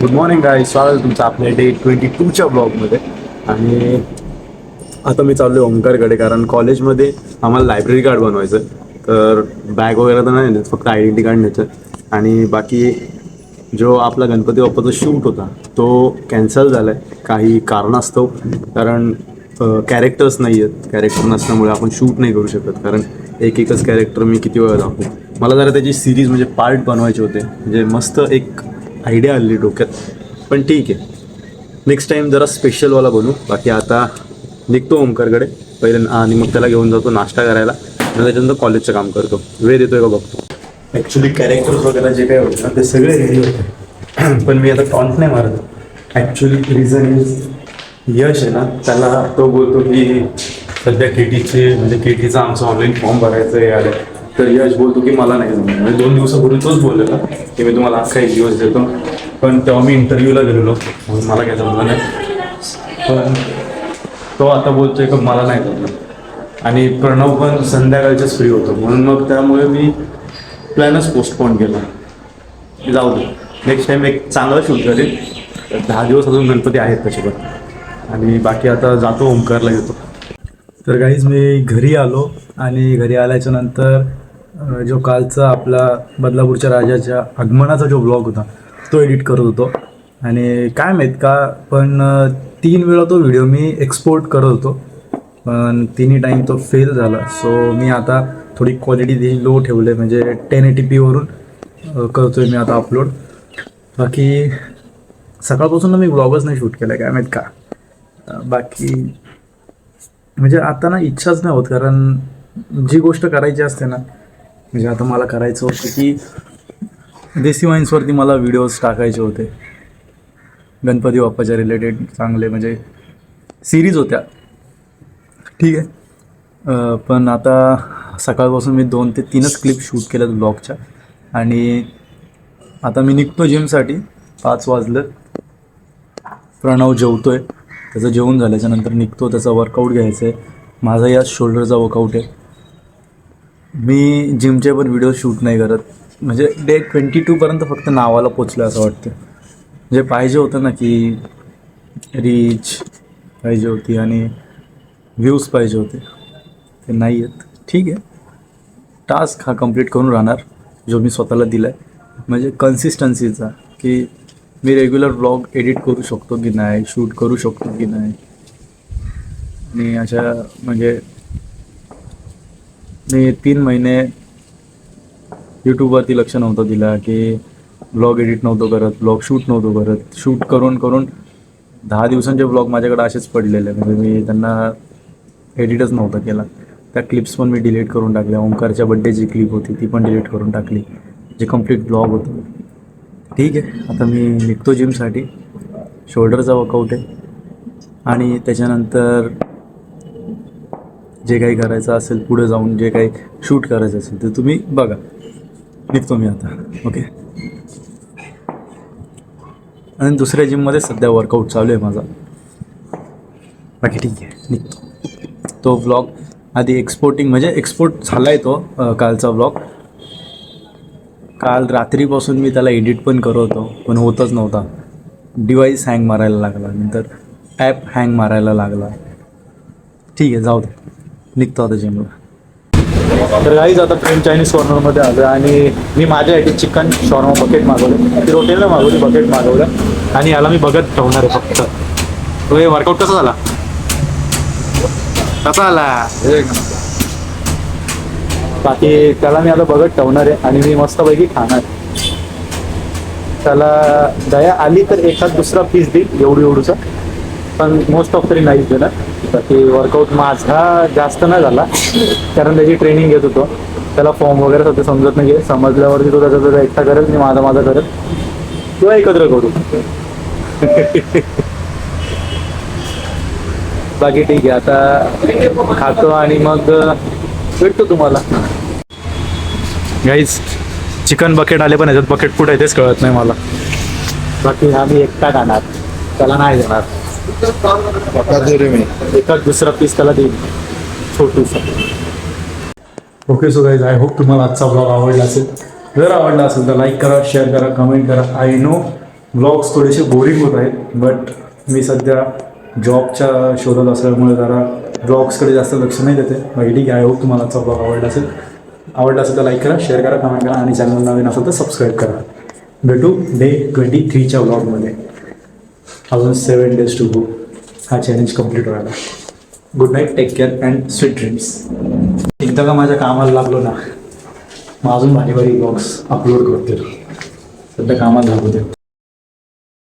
Good morning guys, स्वागत आहे तुमचं आपल्या डे 22च्या ब्लॉगमध्ये. आणि आता मी चाललो आहे ओंकारकडे, कारण कॉलेजमध्ये आम्हाला लायब्ररी कार्ड बनवायचं. तर बॅग वगैरे तर नाही नेत, फक्त आयडेंटिटी कार्ड न्यायचं. आणि बाकी जो आपला गणपती बाप्पाचा शूट होता तो कॅन्सल झाला आहे काही कारणास्तव. कारण कॅरेक्टर्स नाही आहेत, कॅरेक्टर नसल्यामुळे आपण शूट नाही करू शकत. कारण एकच कॅरेक्टर मी किती वेळा दाखवू. मला जरा त्याची सिरीज म्हणजे पार्ट बनवायचे होते, म्हणजे मस्त एक आयडिया आली डोक्यात. पण ठीक आहे, नेक्स्ट टाईम जरा स्पेशलवाला बनवू. बाकी आता निघतो ओमकारकडे पहिले, आणि मग त्याला घेऊन जातो नाश्ता करायला, आणि त्याच्यानंतर कॉलेजचं काम करतो. वेळ देतोय का बघतो. ॲक्च्युली कॅरेक्टर्स वगैरे जे काय होतं ते सगळे रेडी होते, पण मी आता टॉन्ट नाही मारत. ॲक्च्युली रिझन इज यश आहे ना, त्याला तो बोलतो की सध्या केटीचे म्हणजे केटीचा आमचं ऑनलाईन फॉर्म भरायचं आहे आलं. तर यश बोलतो की मला नाही जमणार. म्हणजे 2 दिवसापूर्वी तोच बोललेला की मी तुम्हाला आज काही दिवस देतो, पण तेव्हा मी इंटरव्ह्यूला गेलेलो म्हणून मला काही जमलं नाही. पण तो आता बोलतोय की मला नाही जमलं. आणि प्रणव पण संध्याकाळच्याच फ्री होतो, म्हणून मग त्यामुळे मी प्लॅनच पोस्टपोन केला. जाऊ दे, नेक्स्ट टाईम एक चांगलं शूट करेल. 10 दिवस अजून गणपती आहेत तसे पण. आणि बाकी आता जातो ओंकारला घेतो. तर गाईज मी घरी आलो, आणि घरी आल्याच्या नंतर जो कालचा आपला बदलापूरच्या राजाच्या आगमनाचा जो ब्लॉग होता तो एडिट करत होतो. आणि काय माहीत का, पण 3 वेळा तो व्हिडिओ मी एक्सपोर्ट करत होतो, पण तिन्ही टाईम तो फेल झाला. सो मी आता थोडी क्वालिटी लो ठेवले, म्हणजे 1080p वरून करतो आहे मी आता अपलोड. बाकी सकाळपासून मी ब्लॉगच नाही शूट केला, काय माहीत का. बाकी म्हणजे आता ना इच्छाच नाही होत, कारण जी गोष्ट करायची असते ना, म्हणजे आता मला करायचं होतं की देसी वाईन्सवरती मला व्हिडिओज टाकायचे होते, गणपती बाप्पाच्या रिलेटेड चांगले, म्हणजे सिरीज होत्या. ठीक आहे, पण आता सकाळपासून मी 2 ते 3च क्लिप शूट केल्यात ब्लॉगच्या. आणि आता मी निघतो जिमसाठी. 5 वाजलं. प्रणव जेवतोय, त्याचं जेवण झाल्याच्या नंतर निघतो, त्याचा वर्कआउट घ्यायचं आहे. माझा या शोल्डरचा वर्कआउट आहे. मी जिमचे पण व्हिडिओ शूट नाही करत, म्हणजे डे 22पर्यंत फक्त नावाला पोचलं असं वाटतं. जे पाहिजे होतं ना, की रीच पाहिजे होती आणि व्ह्यूज पाहिजे होते, ते नाही आहेत. ठीक आहे, टास्क हा कंप्लीट करून राहणार जो मी स्वतःला दिला आहे, म्हणजे कन्सिस्टन्सीचा, की मी रेग्युलर ब्लॉग एडिट करू शकतो की नाही, शूट करू शकतो की नाही. आणि अशा म्हणजे मी 3 महिने यूट्यूबवरती लक्ष नव्हतं दिला, की ब्लॉग एडिट नव्हतो करत, ब्लॉग शूट नव्हतो करत. शूट करून करून 10 दिवसांचे ब्लॉग माझ्याकडे असेच पडलेले, म्हणजे मी त्यांना एडिटच नव्हता केला. त्या क्लिप्स पण मी डिलीट करून टाकल्या. ओंकारच्या बड्डेची क्लिप होती ती पण डिलीट करून टाकली, जे कम्प्लीट ब्लॉग होतं. ठीक आहे, आता मी निघतो जिमसाठी. शोल्डरचा वर्कआउट आहे, आणि त्याच्यानंतर जे काही करायचं असेल पुढे जाऊन, जे काही शूट करायचं असेल ते तुम्ही बघा. निघतो मी आता. ओके. आणि दुसऱ्या जिममध्ये सध्या वर्कआउट चालू आहे माझा. बाकी ठीक आहे, निघतो. तो व्लॉग आधी एक्सपोर्टिंग म्हणजे एक्सपोर्ट झाला आहे तो कालचा व्लॉग. काल रात्रीपासून मी त्याला एडिट पण करत होतो, पण होतच नव्हता. डिव्हाइस हँग मारायला लागला, नंतर ॲप हँग मारायला लागला. ठीक आहे, जाऊ दे, निघतो आता जिमला. तर गाईज आता फ्रेंच चायनीज कॉर्नरमध्ये आलो, आणि मी माझ्यासाठी चिकन शॉर्मा बकेट मागवलं. ती रोटेलला मागवली, बकेट मागवलं. आणि याला मी बघत ठेवणार आहे फक्त. तो हे वर्कआउट कसा झाला, कसा आला. बाकी त्याला मी आता बघत ठेवणार आहे, आणि मी मस्तपैकी खाणार. त्याला दया आली तर एखाद दुसरा पीस देईल, एवढूसा, पण मोस्ट ऑफ तरी नाहीच देणार. बाकी वर्कआउट माझा जास्त नाही झाला, कारण त्याची ट्रेनिंग घेत होतो. त्याला फॉर्म वगैरे सध्या समजत नाही आहे. समजल्यावरती तो त्याचा एकटा करेल, मी माझा करेल, किंवा एकत्र करू. बाकी ठीक आहे, आता खातो आणि मग भेटतो तुम्हाला. गाईज चिकन बकेट आले, पण ह्याच्यात बकेट कुठं आहे तेच कळत नाही मला. बाकी हा मी एकटा खाणार, त्याला नाही देणार. एखाद दुसरा पीस त्याला देईल, छोटूसा. Okay, so guys, I hope तुम्हाला आजचा ब्लॉग आवडला असेल. जर आवडला असेल तर लाईक करा, शेअर करा, कमेंट करा. आय नो व्लॉग्स थोडेसे बोरिंग होत आहेत, बट मी सध्या जॉबच्या शोधात असल्यामुळे जरा ब्लॉग्सकडे जास्त लक्ष नाही देते. बाकी ठीक आहे. होप तुम्हाला आजचा ब्लॉग आवडला असेल तर लाईक करा, शेअर करा, कमेंट करा आणि चॅनल नवीन असेल तर सबस्क्राईब करा. भेटू डे 23च्या व्लॉगमध्ये. अजून 7 days टू गो हा चॅलेंज कम्प्लीट व्हायला. Good night, take care and sweet dreams. एकदा का माझ्या कामाला लागलो ना, मग अजून भारी भारी ब्लॉग्स अपलोड करतील. सध्या कामाला लागू दे.